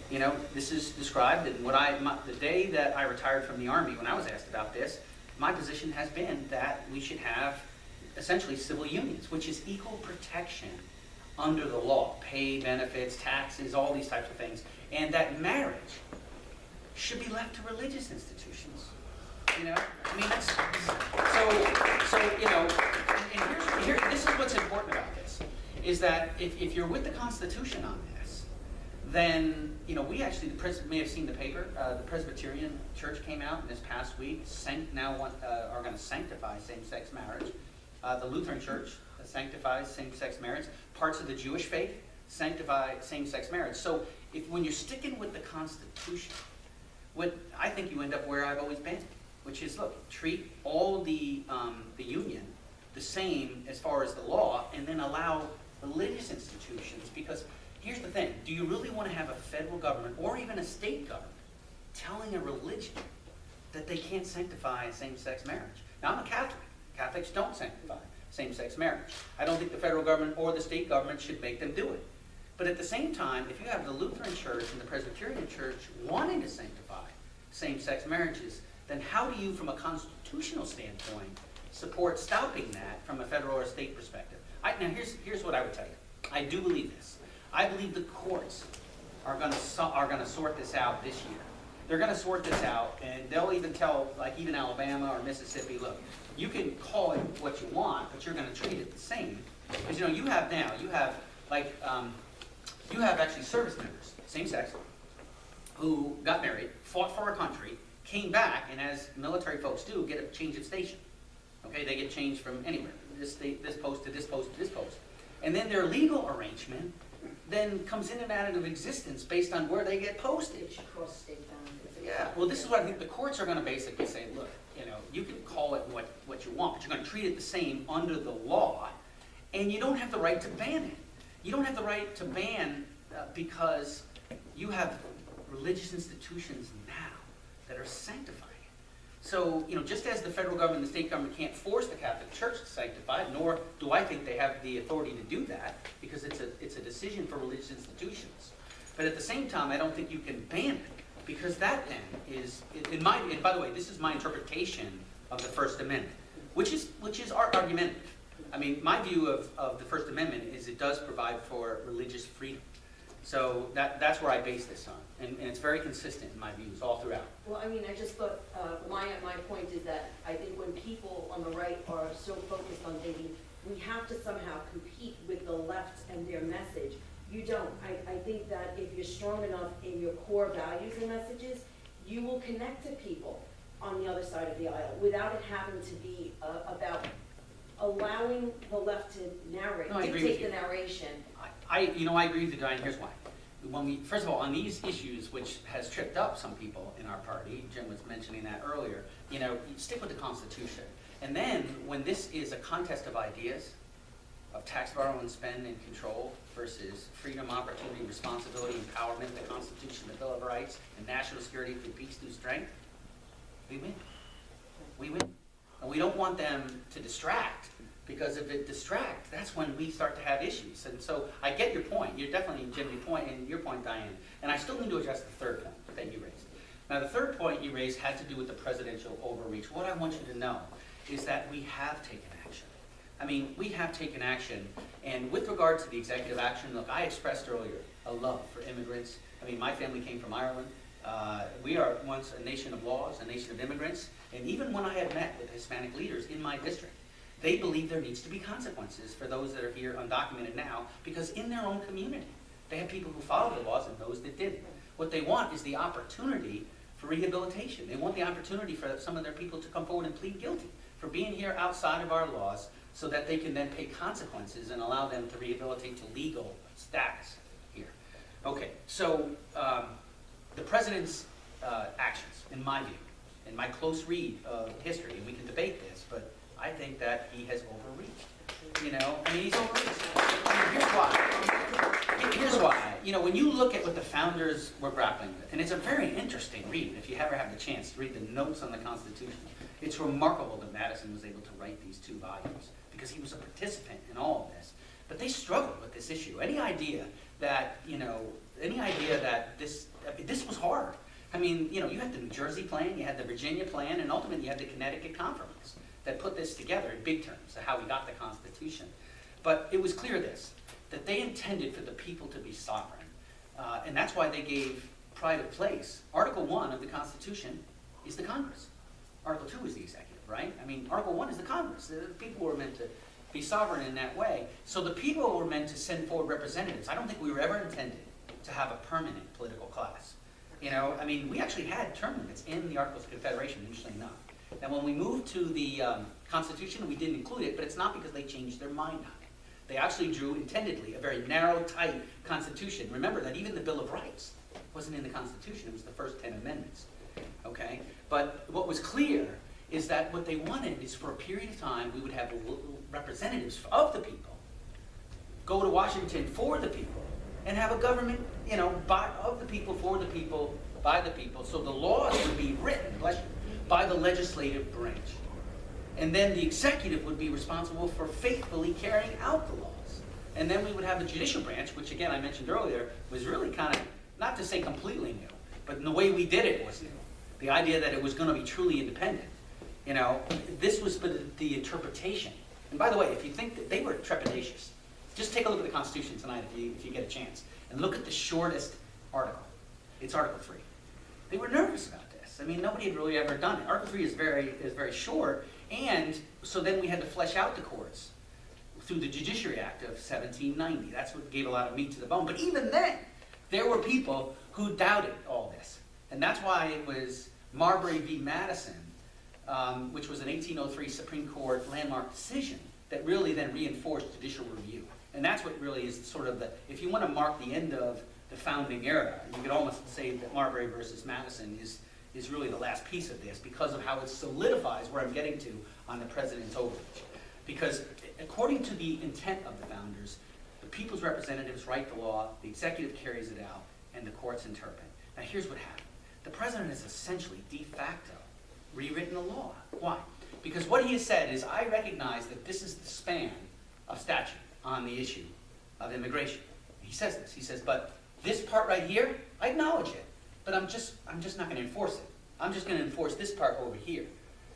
You know, this is described, and the day that I retired from the Army, when I was asked about this, my position has been that we should have essentially civil unions, which is equal protection under the law, pay, benefits, taxes, all these types of things, and that marriage should be left to religious institutions. You know, I mean, that's, so you know, and this is what's important about this, is that if you're with the Constitution on this, then, you know, we actually, the President may have seen the paper, the Presbyterian Church came out this past week, are going to sanctify same-sex marriage. The Lutheran Church sanctifies same-sex marriage. Parts of the Jewish faith sanctify same-sex marriage. So when you're sticking with the Constitution, I think you end up where I've always been, which is, look, treat all the union the same as far as the law, and then allow religious institutions, because here's the thing, do you really want to have a federal government or even a state government telling a religion that they can't sanctify same-sex marriage? Now, I'm a Catholic. Catholics don't sanctify same-sex marriage. I don't think the federal government or the state government should make them do it. But at the same time, if you have the Lutheran Church and the Presbyterian Church wanting to sanctify same-sex marriages, then how do you, from a constitutional standpoint, support stopping that from a federal or state perspective? Now, here's what I would tell you. I do believe this. I believe the courts are going to sort this out this year. They're going to sort this out, and they'll even tell, like even Alabama or Mississippi, look, you can call it what you want, but you're going to treat it the same. Because, you know, you have actually service members, same sex, who got married, fought for our country, came back, and as military folks do, get a change of station. Okay, they get changed from anywhere, this post to this post to this post. And then their legal arrangement then comes in and out of existence based on where they get posted. Cross state boundaries. Yeah, well, this is what I think the courts are going to basically say, look, you know, you can call it what you want, but you're going to treat it the same under the law, and you don't have the right to ban it. You don't have the right to ban because you have religious institutions now that are sanctifying it. So, you know, just as the federal government and the state government can't force the Catholic Church to sanctify it, nor do I think they have the authority to do that, because it's a decision for religious institutions. But at the same time, I don't think you can ban it, because that then is, and by the way, this is my interpretation of the First Amendment, which is argumentative. I mean, my view of the First Amendment is it does provide for religious freedom. So that's where I base this on, and it's very consistent in my views all throughout. Well, I mean, I just thought, my point is that I think when people on the right are so focused on thinking we have to somehow compete with the left and their message, you don't. I think that if you're strong enough in your core values and messages, you will connect to people on the other side of the aisle without it having to be about allowing the left to narrate, dictate the narration. I agree with you, Diane. Here's why. First of all, on these issues, which has tripped up some people in our party, Jim was mentioning that earlier, you know, you stick with the Constitution. And then, when this is a contest of ideas, of tax, borrow, and spend and control versus freedom, opportunity, responsibility, empowerment, the Constitution, the Bill of Rights, and national security through peace, through strength, we win. We win. And we don't want them to distract, because if it distracts, that's when we start to have issues. And so I get your point. You're definitely, Jim, your point, Diane. And I still need to address the third point that you raised. Now, the third point you raised had to do with the presidential overreach. What I want you to know is that we have taken action. I mean, we have taken action. And with regard to the executive action, look, I expressed earlier a love for immigrants. I mean, my family came from Ireland. We are once a nation of laws, a nation of immigrants. And even when I had met with Hispanic leaders in my district, they believe there needs to be consequences for those that are here undocumented now, because in their own community, they have people who follow the laws and those that didn't. What they want is the opportunity for rehabilitation. They want the opportunity for some of their people to come forward and plead guilty for being here outside of our laws, so that they can then pay consequences and allow them to rehabilitate to legal status here. Okay, so the president's actions, in my view, in my close read of history, and we can debate this, but I think that he has overreached. You know, I mean, he's overreached. I mean, here's why. Here's why. You know, when you look at what the founders were grappling with, and it's a very interesting read if you ever have the chance to read the notes on the Constitution. It's remarkable that Madison was able to write these 2 volumes, because he was a participant in all of this. But they struggled with this issue. Any idea that, you know, this mean, you know, you had the New Jersey plan, you had the Virginia plan, and ultimately you had the Connecticut Compromise that put this together in big terms, of how we got the Constitution. But it was clear that they intended for the people to be sovereign. And that's why they gave pride of place. Article 1 of the Constitution is the Congress. Article 2 is the executive, right? I mean, Article 1 is the Congress. The people were meant to be sovereign in that way. So the people were meant to send forward representatives. I don't think we were ever intended to have a permanent political class. You know, I mean, we actually had term limits in the Articles of Confederation, interestingly enough. Now, when we moved to the Constitution, we didn't include it, but it's not because they changed their mind on it. They actually drew, intendedly, a very narrow, tight Constitution. Remember that even the Bill of Rights wasn't in the Constitution. It was the first 10 amendments. Okay? But what was clear is that what they wanted is for a period of time, we would have representatives of the people go to Washington for the people and have a government, you know, of the people, for the people, by the people. So the laws would be written, by the legislative branch. And then the executive would be responsible for faithfully carrying out the laws. And then we would have the judicial branch, which again I mentioned earlier, was really kind of, not to say completely new, but in the way we did it was new. The idea that it was going to be truly independent. You know, this was the interpretation. And by the way, if you think that they were trepidatious, just take a look at the Constitution tonight if you get a chance. And look at the shortest article. It's Article 3. They were nervous about this. I mean, nobody had really ever done it. Article 3 is very short. And so then we had to flesh out the courts through the Judiciary Act of 1790. That's what gave a lot of meat to the bone. But even then, there were people who doubted all this. And that's why it was Marbury v. Madison, which was an 1803 Supreme Court landmark decision that really then reinforced judicial review. And that's what really is sort of the, if you want to mark the end of the founding era, you could almost say that Marbury versus Madison is really the last piece of this because of how it solidifies where I'm getting to on the president's overreach. Because according to the intent of the founders, the people's representatives write the law, the executive carries it out, and the courts interpret. Now here's what happened. The president has essentially de facto rewritten the law. Why? Because what he has said is, I recognize that this is the span of statute on the issue of immigration. He says this. He says, but this part right here, I acknowledge it, but I'm just not going to enforce it. I'm just going to enforce this part over here.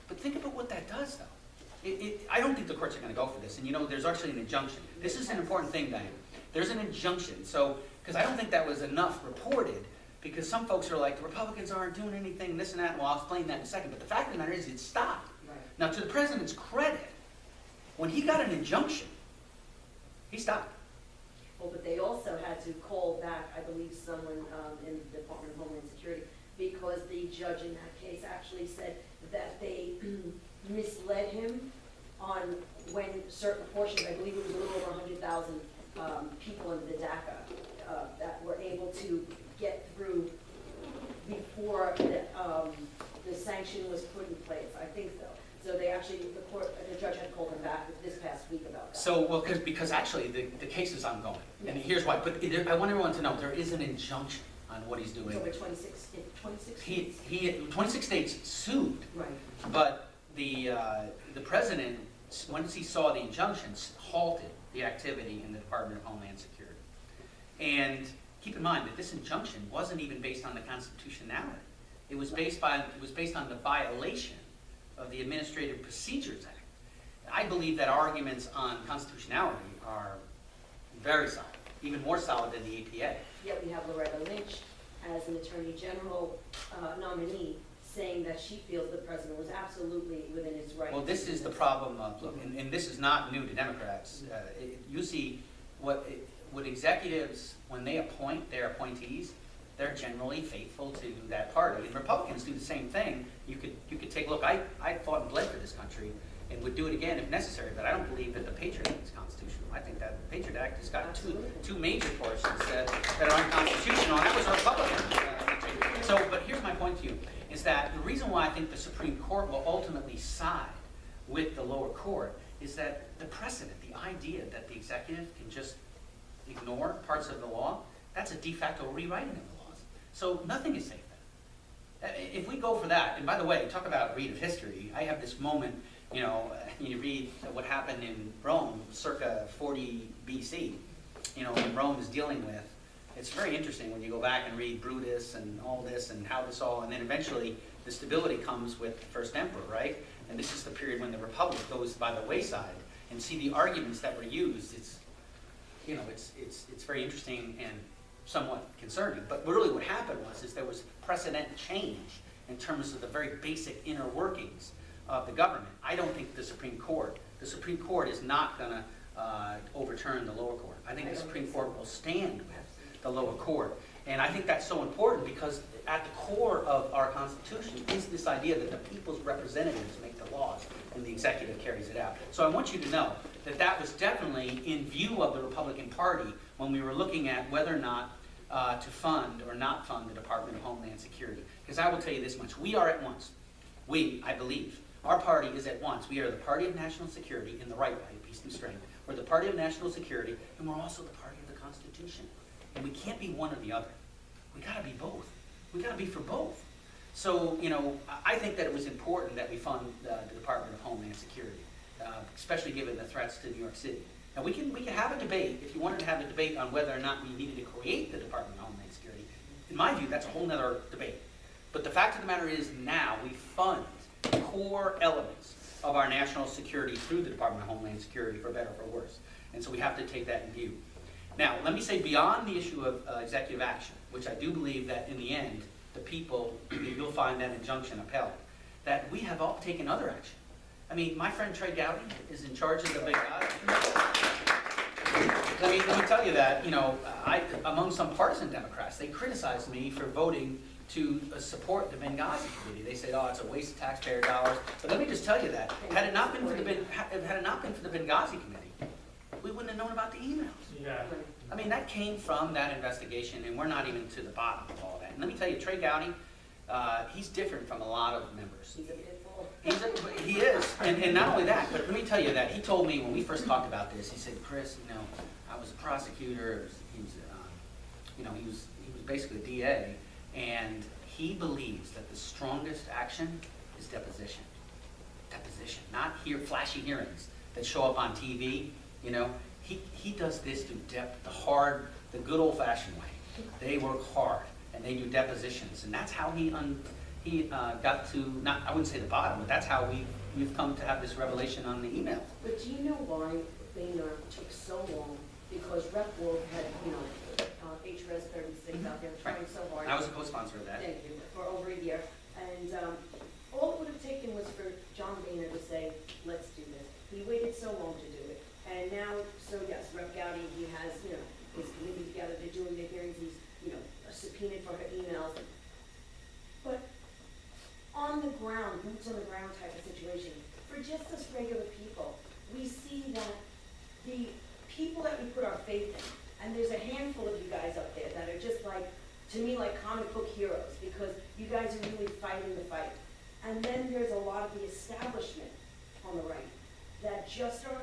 But think about what that does, though. I don't think the courts are going to go for this. And you know, there's actually an injunction. This is an important thing, Diane. There's an injunction. So, because I don't think that was enough reported, because some folks are like, the Republicans aren't doing anything, this and that. Well, I'll explain that in a second. But the fact of the matter is, it stopped. Right. Now, to the president's credit, when he got an injunction, he stopped. Well, but they also had to call back, I believe, someone in the Department of Homeland Security, because the judge in that case actually said that they misled him on when certain portions, I believe it was a little over 100,000 people in the DACA that were able to get through before the sanction was put in place. I think so. So they actually, the judge had called him back this past week about that. So, well, because actually the case is ongoing, and here's why. But I want everyone to know there is an injunction on what he's doing. So 26 states? 26 states sued, Right. but the president, once he saw the injunctions, halted the activity in the Department of Homeland Security. And keep in mind that this injunction wasn't even based on the constitutionality. It was based on the violation of the Administrative Procedures Act. I believe that arguments on constitutionality are very solid, even more solid than the APA. Yet we have Loretta Lynch as an Attorney General nominee saying that she feels the president was absolutely within his right. Well, this is the problem of, look, and this is not new to Democrats. You see what executives, when they appoint their appointees, they're generally faithful to that party. And Republicans do the same thing. You could take a look. I fought and bled for this country and would do it again if necessary, but I don't believe that the Patriot Act is constitutional. I think that the Patriot Act has got two major portions that are unconstitutional, and that was a Republican. So, but here's my point to you, is that the reason why I think the Supreme Court will ultimately side with the lower court is that the precedent, the idea that the executive can just ignore parts of the law, that's a de facto rewriting of the laws. So nothing is safe then. If we go for that, and by the way, talk about read of history, I have this moment, you know, you read what happened in Rome circa 40 BC, you know, when Rome is dealing with it's very interesting when you go back and read Brutus and all this and how this all, and then eventually the stability comes with the first emperor, right? And this is the period when the republic goes by the wayside, and see the arguments that were used. It's, you know, it's very interesting and somewhat concerning. But really what happened is there was precedent change in terms of the very basic inner workings of the government. I don't think the Supreme Court is not going to overturn the lower court. I think the Supreme Court will stand with the lower court. And I think that's so important because at the core of our Constitution is this idea that the people's representatives make the laws and the executive carries it out. So I want you to know that that was definitely in view of the Republican Party when we were looking at whether or not to fund or not fund the Department of Homeland Security. Because I will tell you this much, we are at once. We, I believe, our party is at once. We are the party of national security in the right way, peace and strength. We're the party of national security, and we're also the party of the Constitution. And we can't be one or the other. We got to be both. We got to be for both. So, you know, I think that it was important that we fund the Department of Homeland Security, especially given the threats to New York City. Now, we can have a debate, if you wanted to have a debate on whether or not we needed to create the Department of Homeland Security. In my view, that's a whole nother debate. But the fact of the matter is now we fund core elements of our national security through the Department of Homeland Security, for better or for worse. And so we have to take that in view. Now, let me say beyond the issue of executive action, which I do believe that in the end, the people, you'll find that injunction upheld, that we have all taken other action. I mean, my friend Trey Gowdy is in charge of the big guy. Let me tell you that, you know, among some partisan Democrats, they criticized me for voting to support the Benghazi committee. They said, oh, it's a waste of taxpayer dollars. But let me just tell you that, had it not been for the Benghazi committee, we wouldn't have known about the emails. Yeah. I mean, that came from that investigation, and we're not even to the bottom of all that. And let me tell you, Trey Gowdy, he's different from a lot of members. He's a pit bull. He is, and not only that, but let me tell you that he told me when we first talked about this, he said, Chris, you know, I was a prosecutor, he was basically a DA, and he believes that the strongest action is deposition. Deposition, not flashy hearings that show up on TV, you know. He does this through the good old-fashioned way. They work hard, and they do depositions, and that's how he got to, I wouldn't say the bottom, but that's how we've come to have this revelation on the email. But do you know why Boehner took so long? Because Rep. Wolf had, you know, HRS 36 out there trying so hard. I was a co-sponsor of that. Thank you, for over a year. And all it would have taken was for John Boehner to say, let's do this. He waited so long to do it. And now, so yes, Rep. Gowdy, he has, you know, his committee together, they're doing their hearings, he's, you know, subpoenaed for her emails. But on the ground, boots on the ground type of situation, for just us regular people, we see that the people that we put our faith in, and there's a handful of you guys up there that are just like, to me, like comic book heroes, because you guys are really fighting the fight. And then there's a lot of the establishment on the right that just are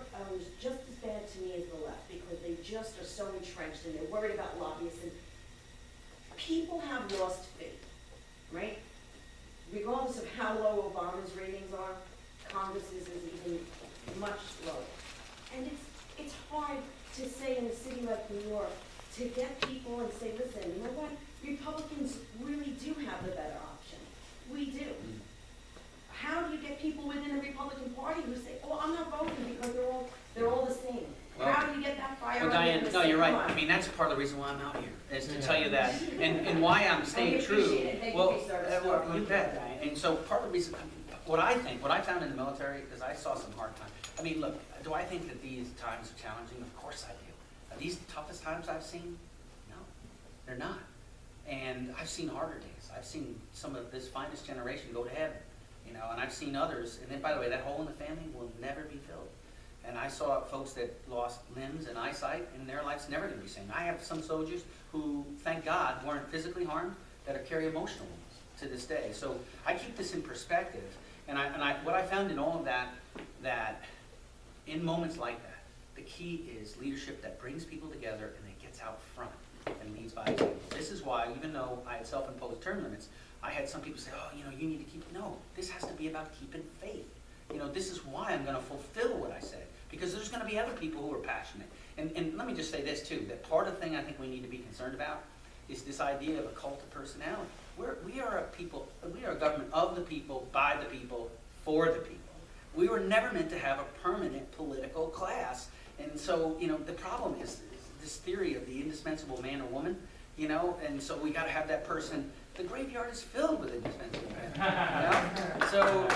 just as bad to me as the left, because they just are so entrenched and they're worried about lobbyists. And people have lost faith, right? Regardless of how low Obama's ratings are, Congress's is even much lower. And it's hard to say in a city like New York to get people and say, listen, you know what? Republicans really do have the better option. We do. How do you get people within the Republican Party who say, oh, I'm not voting because they're all the same? Well, how do you get that fire? Well, Diane, no, you're right. I mean, that's part of the reason why I'm out here, is to tell you that, and why I'm staying true. Well, you bet, Diane. And so part of the reason, what I found in the military is I saw some hard times. I mean, look, do I think that these times are challenging? Of course I do. Are these the toughest times I've seen? No, they're not. And I've seen harder days. I've seen some of this finest generation go to heaven, you know, and I've seen others. And then, by the way, that hole in the family will never be filled. And I saw folks that lost limbs and eyesight, and their life's never going to be the same. I have some soldiers who, thank God, weren't physically harmed that carry emotional wounds to this day. So I keep this in perspective. And what I found in all of that in moments like that, the key is leadership that brings people together and that gets out front and leads by example. This is why, even though I had self-imposed term limits, I had some people say, oh, you know, you need to keep, no, this has to be about keeping faith. You know, this is why I'm going to fulfill what I said. because there's going to be other people who are passionate. And let me just say this too, that part of the thing I think we need to be concerned about is this idea of a cult of personality. We are a people, we are a government of the people, by the people, for the people. We were never meant to have a permanent political class. And so, the problem is this theory of the indispensable man or woman, and so we got to have that person. The graveyard is filled with indispensable men, So,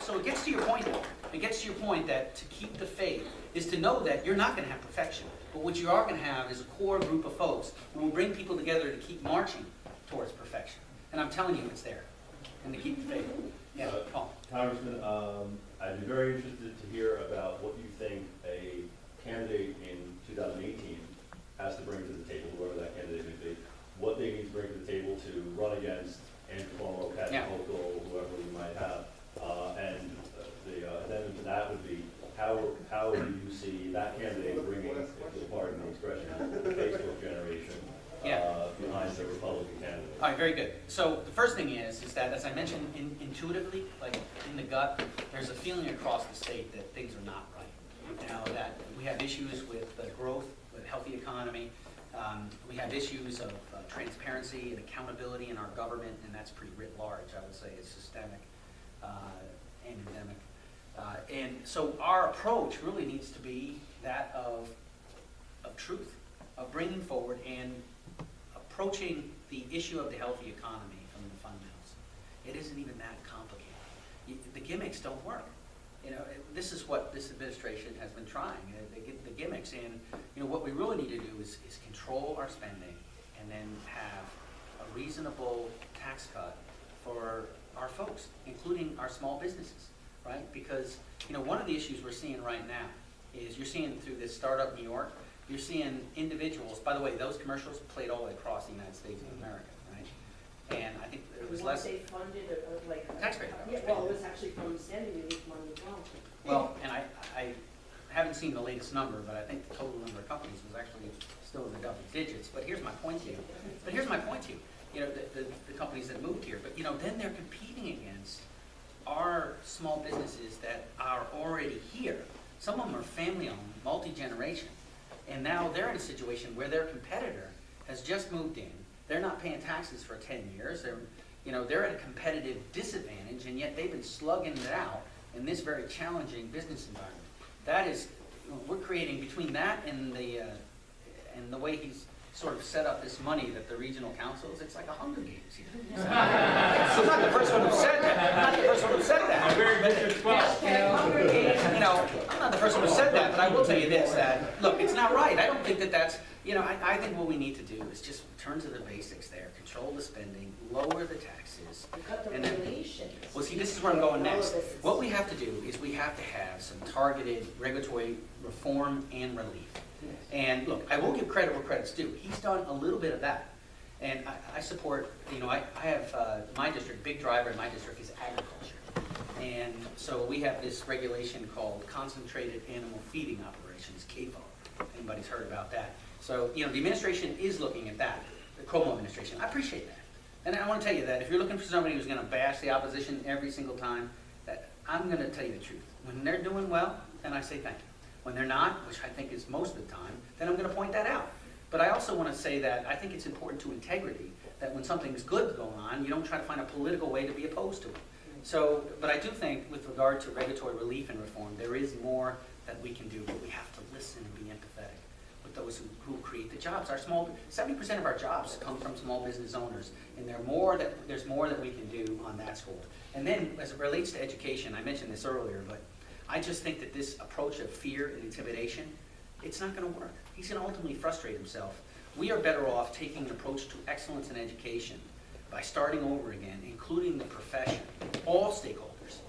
so it gets to your point. It gets to your point that to keep the faith is to know that you're not going to have perfection. But what you are going to have is a core group of folks who will bring people together to keep marching towards perfection. And I'm telling you, it's there. And to keep the faith. Yeah, Paul. Congressman, I'd be very interested to hear about what you think a candidate in 2018 has to bring to the table, whoever that candidate may be, what they need to bring to the table to run against Andrew Cuomo, Kathy Hochul, whoever you might have. And the addendum to that would be, how do you see that candidate bringing, if you'll pardon the expression, the Facebook generation behind the Republican candidate? All right, very good. So the first thing is that, as I mentioned, intuitively, like in the gut, there's a feeling across the state that things are not right. That we have issues with growth, with a healthy economy. We have issues of transparency and accountability in our government, and that's pretty writ large, I would say, is systemic and endemic. And so our approach really needs to be that of truth, of bringing forward and approaching the issue of the healthy economy from the fundamentals. It isn't even that complicated. The gimmicks don't work. This is what this administration has been trying, the gimmicks. And what we really need to do is control our spending and then have a reasonable tax cut for our folks, including our small businesses, right? Because one of the issues we're seeing right now is you're seeing through this startup New York, you're seeing individuals. By the way, those commercials played all the way across the United States of America, right? And I think it was less. They funded taxpayer dollars. Yeah, well, it was actually from standing relief money as well. Well, and I haven't seen the latest number, but I think the total number of companies was actually still in the double digits. But here's my point to you. The companies that moved here, but then they're competing against our small businesses that are already here. Some of them are family-owned, multi-generation, and now they're in a situation where their competitor has just moved in. They're not paying taxes for 10 years. They're at a competitive disadvantage, and yet they've been slugging it out in this very challenging business environment. That is, we're creating between that and the way he's sort of set up this money that the regional councils, it's like a Hunger Games here. I'm not the first one who said that. I'm very vicious spot. I'm not the first one who said that, but I will tell you this, that, look, it's not right. I don't think that's, I think what we need to do is just return to the basics there, control the spending, lower the taxes. Cut the and then, regulations. well, see, this is where I'm going next. What we have to do is we have to have some targeted regulatory reform and relief. And look, I will give credit where credit's due. He's done a little bit of that. And I support, I have my district, big driver in my district is agriculture. And so we have this regulation called Concentrated Animal Feeding Operations, CAFO. If anybody's heard about that. So, the administration is looking at that, the Cuomo administration. I appreciate that. And I want to tell you that if you're looking for somebody who's going to bash the opposition every single time, that I'm going to tell you the truth. When they're doing well, then I say thank you. When they're not, which I think is most of the time, then I'm going to point that out. But I also want to say that I think it's important to integrity, that when something's good going on, you don't try to find a political way to be opposed to it. So, but I do think with regard to regulatory relief and reform, there is more that we can do, but we have to listen and be empathetic with those who create the jobs. 70% of our jobs come from small business owners, and there's more that we can do on that score. And then, as it relates to education, I mentioned this earlier, but I just think that this approach of fear and intimidation, it's not going to work. He's going to ultimately frustrate himself. We are better off taking an approach to excellence in education by starting over again, including the profession, all stakeholders.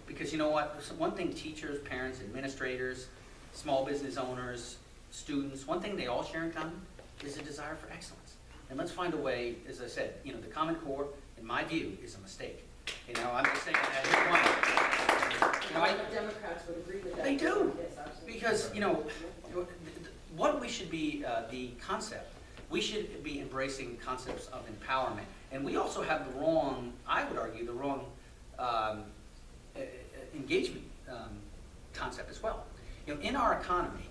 Because you know what? One thing teachers, parents, administrators, small business owners, students, one thing they all share in common is a desire for excellence. And let's find a way, as I said, the Common Core, in my view, is a mistake. I'm just saying that A lot of Democrats would agree with that. They do. Yes, absolutely. Because, what we should be, the concept, we should be embracing concepts of empowerment. And we also have the wrong, I would argue, the wrong engagement concept as well. You know, in our economy,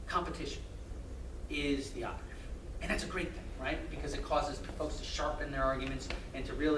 competition is the operative. And that's a great thing, right? Because it causes folks to sharpen their arguments and to really